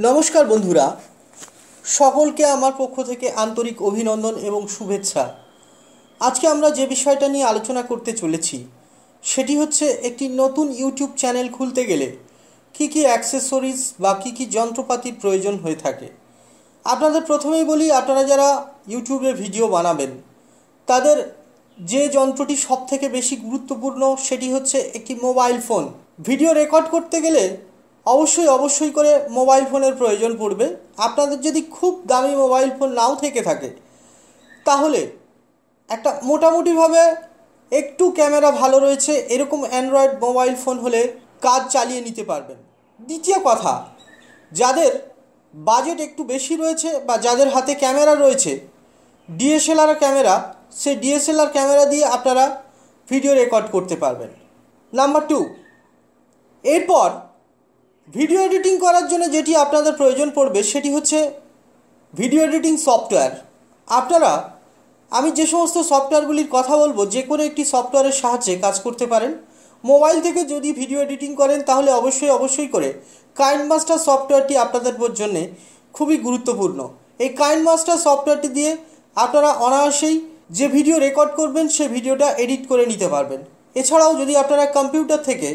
নমস্কার বন্ধুরা, সকলকে আমার পক্ষ থেকে আন্তরিক অভিনন্দন এবং শুভেচ্ছা। আজকে আমরা যে বিষয়টা নিয়ে আলোচনা করতে চলেছি সেটি হচ্ছে একটি নতুন ইউটিউব চ্যানেল খুলতে গেলে কী কী অ্যাক্সেসরিজ বা কী কী যন্ত্রপাতির প্রয়োজন হয়ে থাকে। আপনাদের প্রথমেই বলি, আপনারা যারা ইউটিউবে ভিডিও বানাবেন তাদের যে যন্ত্রটি সবথেকে বেশি গুরুত্বপূর্ণ সেটি হচ্ছে একটি মোবাইল ফোন। ভিডিও রেকর্ড করতে গেলে অবশ্যই করে মোবাইল ফোনের প্রয়োজন পড়বে। আপনাদের যদি খুব দামি মোবাইল ফোন নাও থেকে থাকে তাহলে একটা মোটামুটিভাবে একটু ক্যামেরা ভালো রয়েছে এরকম অ্যান্ড্রয়েড মোবাইল ফোন হলে কাজ চালিয়ে নিতে পারবেন। দ্বিতীয় কথা, যাদের বাজেট একটু বেশি রয়েছে বা যাদের হাতে ক্যামেরা রয়েছে ডিএসএলআর ক্যামেরা, সেই ডিএসএলআর ক্যামেরা দিয়ে আপনারা ভিডিও রেকর্ড করতে পারবেন। নাম্বার 2, এরপর ভিডিও এডিটিং করার জন্য যেটি আপনাদের প্রয়োজন পড়বে সেটি হচ্ছে ভিডিও এডিটিং সফটওয়্যার। আপনারা আমি যে সমস্ত সফটওয়্যারগুলির কথা বলবো যে কোনো একটি সফটওয়্যারের সাহায্যে কাজ করতে পারেন। মোবাইল থেকে যদি ভিডিও এডিটিং করেন তাহলে অবশ্যই করে কাইনমাস্টার সফটওয়্যারটি আপনাদের জন্য খুবই গুরুত্বপূর্ণ। এই কাইনমাস্টার সফটওয়্যারটি দিয়ে আপনারা অনায়াসেই যে ভিডিও রেকর্ড করবেন সেই ভিডিওটা এডিট করে নিতে পারবেন। এছাড়াও যদি আপনারা কম্পিউটার থেকে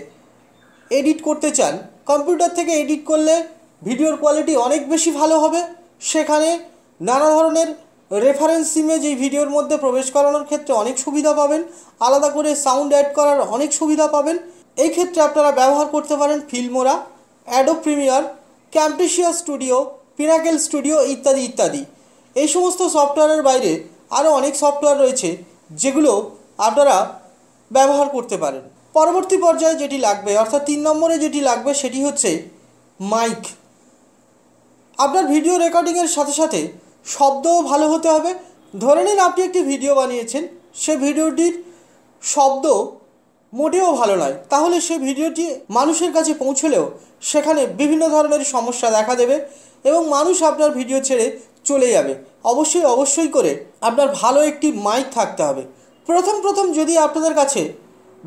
এডিট করতে চান, কম্পিউটার থেকে এডিট করলে ভিডিওর কোয়ালিটি অনেক বেশি ভালো হবে। সেখানে নানা ধরনের রেফারেন্স ইমেজ এই ভিডিওর মধ্যে প্রবেশ করানোর ক্ষেত্রে অনেক সুবিধা পাবেন, আলাদা করে সাউন্ড অ্যাড করার অনেক সুবিধা পাবেন। এই ক্ষেত্রে আপনারা ব্যবহার করতে পারেন Filmora, Adobe Premiere, Camtasia studio, Pinnacle studio ইত্যাদি। এই সমস্ত সফটওয়্যারের বাইরে আরও অনেক সফটওয়্যার রয়েছে যেগুলো আপনারা ব্যবহার করতে পারেন। পরবর্তী পর্যায়ে যেটি লাগবে অর্থাৎ 3 নম্বরে যেটি লাগবে সেটি হচ্ছে মাইক। আপনার ভিডিও রেকর্ডিংয়ের সাথে সাথে শব্দও ভালো হতে হবে। ধরে নিন আপনি একটি ভিডিও বানিয়েছেন, সে ভিডিওটির শব্দ মোটেও ভালো নয়, তাহলে সে ভিডিওটি মানুষের কাছে পৌঁছলেও সেখানে বিভিন্ন ধরনের সমস্যা দেখা দেবে এবং মানুষ আপনার ভিডিও ছেড়ে চলে যাবে। অবশ্যই করে আপনার ভালো একটি মাইক থাকতে হবে। প্রথম যদি আপনাদের কাছে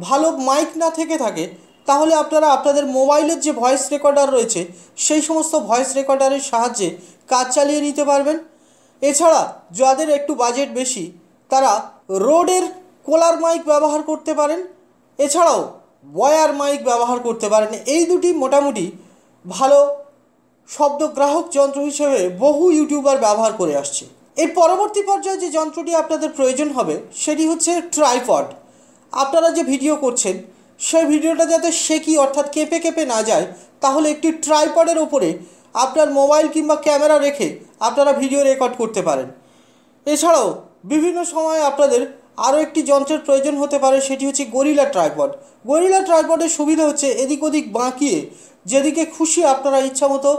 ভালো মাইক না থেকে থাকে তাহলে আপনারা আপনাদের মোবাইলের যে ভয়েস রেকর্ডার রয়েছে সেই সমস্ত ভয়েস রেকর্ডারের সাহায্যে কাজ চালিয়ে নিতে পারবেন। এছাড়া যাদের একটু বাজেট বেশি তারা রোডের কোলার মাইক ব্যবহার করতে পারেন, এছাড়াও ওয়্যার মাইক ব্যবহার করতে পারেন। এই দুটি মোটামুটি ভালো শব্দগ্রাহক যন্ত্র হিসেবে বহু ইউটিউবার ব্যবহার করে আসছে। এর পরবর্তী পর্যায়ে যে যন্ত্রটি আপনাদের প্রয়োজন হবে সেটি হচ্ছে ট্রাইপড। আপনারা যে ভিডিও করছেন সেই ভিডিওটা যাতে শেকি অর্থাৎ কেঁপে না যায় তাহলে একটি ট্রাইপডের ওপরে আপনার মোবাইল কিংবা ক্যামেরা রেখে আপনারা ভিডিও রেকর্ড করতে পারেন। এছাড়াও বিভিন্ন সময় আপনাদের আরও একটি যন্ত্রের প্রয়োজন হতে পারে, সেটি হচ্ছে গরিলা ট্রাইপড। গরিলা ট্রাইপডের সুবিধা হচ্ছে এদিক ওদিক বাঁকিয়ে যেদিকে খুশি আপনারা ইচ্ছামতো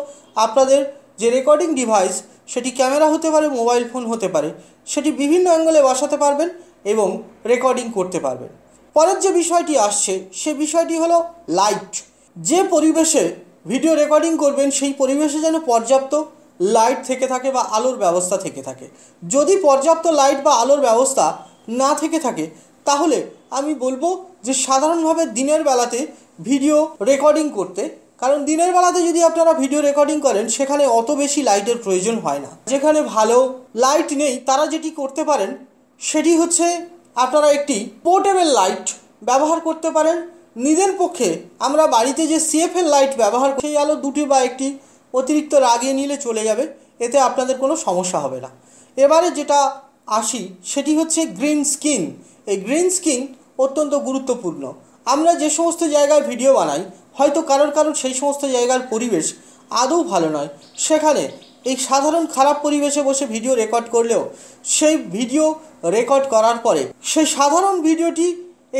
আপনাদের যে রেকর্ডিং ডিভাইস সেটি ক্যামেরা হতে পারে, মোবাইল ফোন হতে পারে, সেটি বিভিন্ন অ্যাঙ্গেলে বসাতে পারবেন এবং রেকর্ডিং করতে পারবেন। পরের যে বিষয়টি আসছে সে বিষয়টি হলো লাইট। যে পরিবেশে ভিডিও রেকর্ডিং করবেন সেই পরিবেশে যেন পর্যাপ্ত লাইট থেকে থাকে বা আলোর ব্যবস্থা থেকে থাকে। যদি পর্যাপ্ত লাইট বা আলোর ব্যবস্থা না থেকে থাকে তাহলে আমি বলবো যে সাধারণভাবে দিনের বেলাতে ভিডিও রেকর্ডিং করতে, কারণ দিনের বেলাতে যদি আপনারা ভিডিও রেকর্ডিং করেন সেখানে অত বেশি লাইটের প্রয়োজন হয় না। যেখানে ভালো লাইট নেই তারা যেটি করতে পারেন সেটি হচ্ছে আপনারা একটি পোর্টেবল লাইট ব্যবহার করতে পারেন। নিজের পক্ষে আমরা বাড়িতে যে সিএফএল লাইট ব্যবহার করি সেই আলো দুটি বা একটি অতিরিক্ত লাগিয়ে নিলে চলে যাবে, এতে আপনাদের কোনো সমস্যা হবে না। এবারে যেটা আসি সেটি হচ্ছে গ্রিন স্ক্রিন। এই গ্রিন স্ক্রিন অত্যন্ত গুরুত্বপূর্ণ। আমরা যে সমস্ত জায়গায় ভিডিও বানাই হয়তো কারোর সেই সমস্ত জায়গার পরিবেশ আদৌ ভালো নয়, সেখানে এই সাধারণ খারাপ পরিবেশে বসে ভিডিও রেকর্ড করলেও সেই ভিডিও রেকর্ড করার পরে সেই সাধারণ ভিডিওটি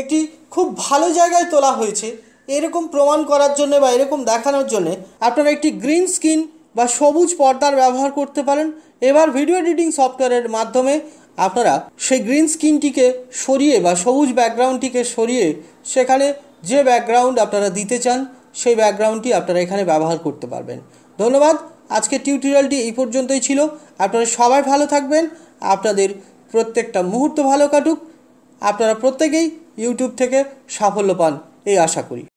একটি খুব ভালো জায়গায় তোলা হয়েছে এরকম প্রমাণ করার জন্য বা এরকম দেখানোর জন্য আপনারা একটি গ্রিন স্ক্রিন বা সবুজ পর্দার ব্যবহার করতে পারেন। এবার ভিডিও এডিটিং সফটওয়্যারের মাধ্যমে আপনারা সেই গ্রিন স্ক্রিনটিকে সরিয়ে বা সবুজ ব্যাকগ্রাউন্ডটিকে সরিয়ে সেখানে যে ব্যাকগ্রাউন্ড আপনারা দিতে চান সেই ব্যাকগ্রাউন্ডটি আপনারা এখানে ব্যবহার করতে পারবেন। ধন্যবাদ। আজকের টিউটোরিয়ালটি এই পর্যন্তই ছিল। আপনারা সবাই ভালো থাকবেন, আপনাদের প্রত্যেকটা মুহূর্ত ভালো কাটুক, আপনারা প্রত্যেকেই ইউটিউব থেকে সাফল্য পান এই আশা করি।